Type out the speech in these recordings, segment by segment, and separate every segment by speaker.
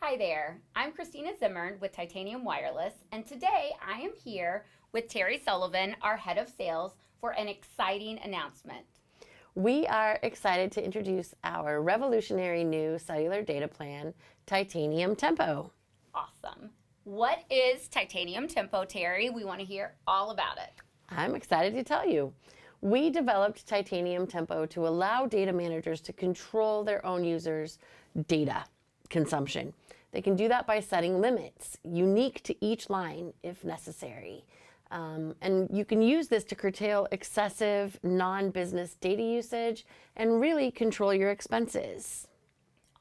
Speaker 1: Hi there, I'm Christina Zimmern with Titanium Wireless, and today I am here with Terry Sullivan, our head of sales, for an exciting announcement.
Speaker 2: We are excited to introduce our revolutionary new cellular data plan, Titanium Tempo.
Speaker 1: Awesome. What is Titanium Tempo, Terry? We want to hear all about it.
Speaker 2: I'm excited to tell you. We developed Titanium Tempo to allow data managers to control their own users' data consumption. They can do that by setting limits, unique to each line if necessary. And you can use this to curtail excessive non-business data usage and really control your expenses.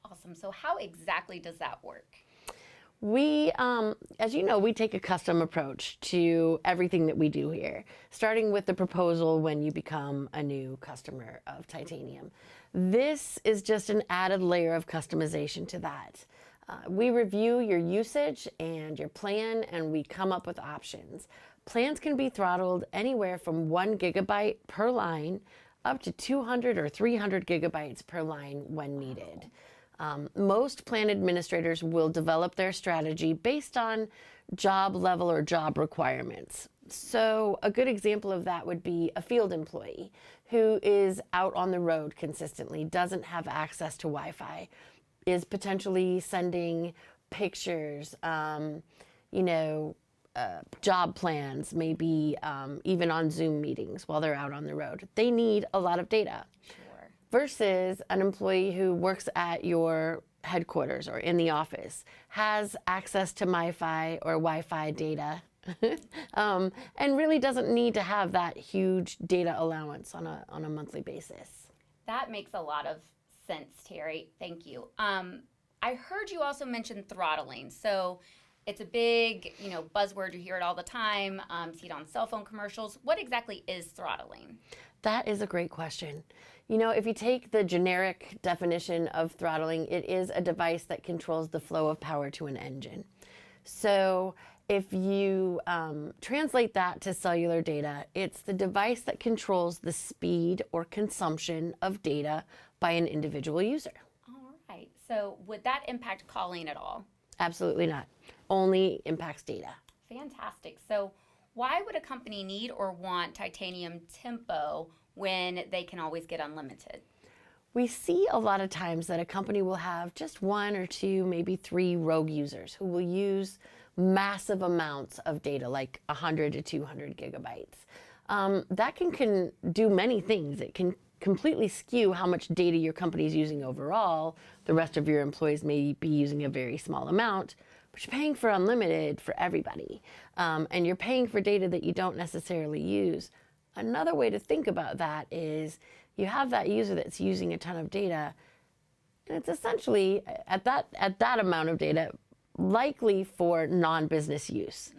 Speaker 1: Awesome. So, how exactly does that work?
Speaker 2: We, as you know, we take a custom approach to everything that we do here, starting with the proposal when you become a new customer of Titanium. This is just an added layer of customization to that. We review your usage and your plan, and we come up with options. Plans can be throttled anywhere from 1 gigabyte per line up to 200 or 300 gigabytes per line when needed. Most plan administrators will develop their strategy based on job level or job requirements. So a good example of that would be a field employee who is out on the road consistently, doesn't have access to Wi-Fi, is potentially sending pictures, job plans, maybe even on Zoom meetings while they're out on the road. They need a lot of data.
Speaker 1: Sure.
Speaker 2: Versus an employee who works at your headquarters or in the office, has access to MiFi or Wi-Fi data, and really doesn't need to have that huge data allowance on a monthly basis.
Speaker 1: That makes a lot of sense, Terry. Thank you. I heard you also mention throttling. So, it's a big, buzzword. You hear it all the time. See it on cell phone commercials. What exactly is throttling?
Speaker 2: That is a great question. If you take the generic definition of throttling, it is a device that controls the flow of power to an engine. So if you translate that to cellular data, it's the device that controls the speed or consumption of data by an individual user.
Speaker 1: All right. So would that impact calling at all?
Speaker 2: Absolutely not. Only impacts data.
Speaker 1: Fantastic. So why would a company need or want Titanium Tempo when they can always get unlimited?
Speaker 2: We see a lot of times that a company will have just one or two, maybe three rogue users who will use massive amounts of data, like 100 to 200 gigabytes. That can do many things. It can completely skew how much data your company is using overall. The rest of your employees may be using a very small amount, but you're paying for unlimited for everybody. And you're paying for data that you don't necessarily use. Another way to think about that is you have that user that's using a ton of data, and it's essentially at that amount of data likely for non-business use.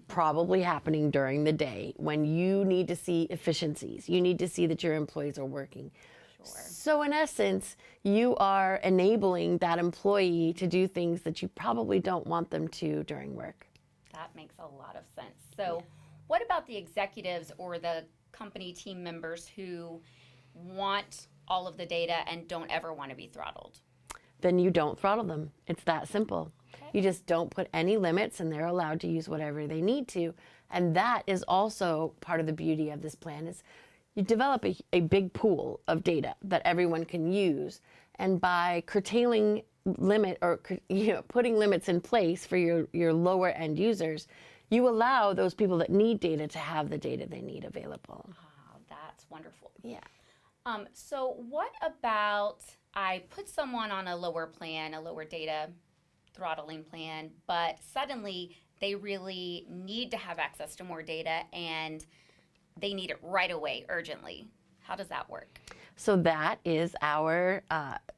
Speaker 2: Probably happening during the day when you need to see efficiencies. You need to see that your employees are working.
Speaker 1: Sure.
Speaker 2: So in essence, you are enabling that employee to do things that you probably don't want them to during work.
Speaker 1: That makes a lot of sense. So what about the executives or the company team members who want all of the data and don't ever want to be throttled?
Speaker 2: Then you don't throttle them. It's that simple.
Speaker 1: Okay.
Speaker 2: You just don't put any limits and they're allowed to use whatever they need to. And that is also part of the beauty of this plan is you develop a big pool of data that everyone can use. And by curtailing limit or putting limits in place for your lower end users, you allow those people that need data to have the data they need available.
Speaker 1: Oh, that's wonderful.
Speaker 2: Yeah.
Speaker 1: So what about I put someone on a lower plan, a lower data throttling plan, but suddenly they really need to have access to more data and they need it right away, urgently. How does that work?
Speaker 2: So that is our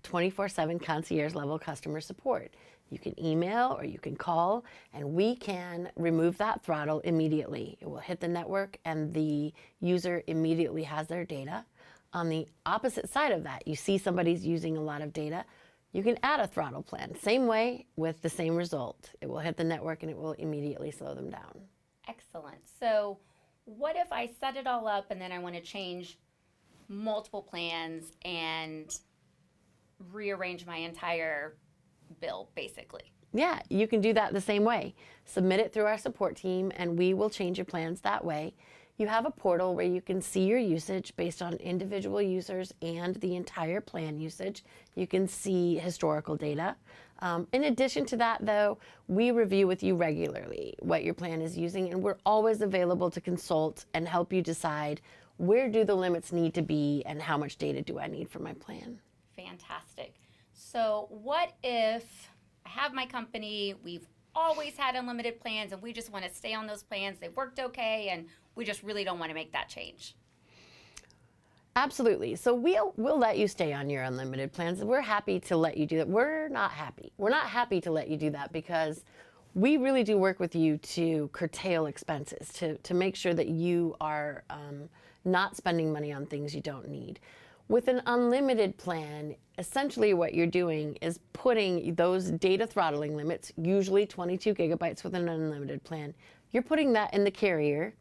Speaker 2: 24/7 concierge level customer support. You can email or you can call, and we can remove that throttle immediately. It will hit the network and the user immediately has their data. On the opposite side of that, you see somebody's using a lot of data, you can add a throttle plan. Same way with the same result. It will hit the network and it will immediately slow them down.
Speaker 1: Excellent. So what if I set it all up and then I want to change multiple plans and rearrange my entire bill, basically.
Speaker 2: Yeah, you can do that the same way. Submit it through our support team and we will change your plans that way. You have a portal where you can see your usage based on individual users and the entire plan usage. You can see historical data. In addition to that, though, we review with you regularly what your plan is using, and we're always available to consult and help you decide where do the limits need to be and how much data do I need for my plan.
Speaker 1: Fantastic. So what if I have my company, we've always had unlimited plans and we just want to stay on those plans, they've worked okay, and we just really don't want to make that change?
Speaker 2: Absolutely. So we'll let you stay on your unlimited plans. We're happy to let you do that. We're not happy. We're not happy to let you do that because we really do work with you to curtail expenses, to make sure that you are not spending money on things you don't need. With an unlimited plan, essentially what you're doing is putting those data throttling limits, usually 22 gigabytes with an unlimited plan, you're putting that in the carrier.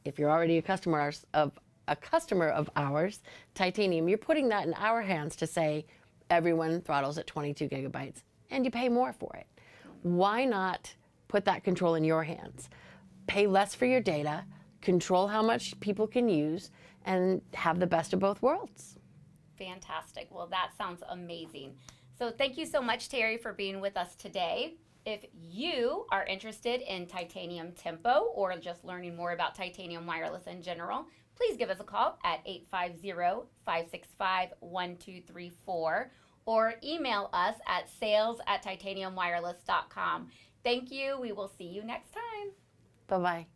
Speaker 2: If you're already a customer of ours, Titanium, you're putting that in our hands to say everyone throttles at 22 gigabytes and you pay more for it. Why not put that control in your hands? Pay less for your data, control how much people can use, and have the best of both worlds.
Speaker 1: Fantastic. Well, that sounds amazing. So thank you so much, Terry, for being with us today. If you are interested in Titanium Tempo or just learning more about Titanium Wireless in general, please give us a call at 850-565-1234 or email us at sales@titaniumwireless.com. Thank you. We will see you next time.
Speaker 2: Bye-bye.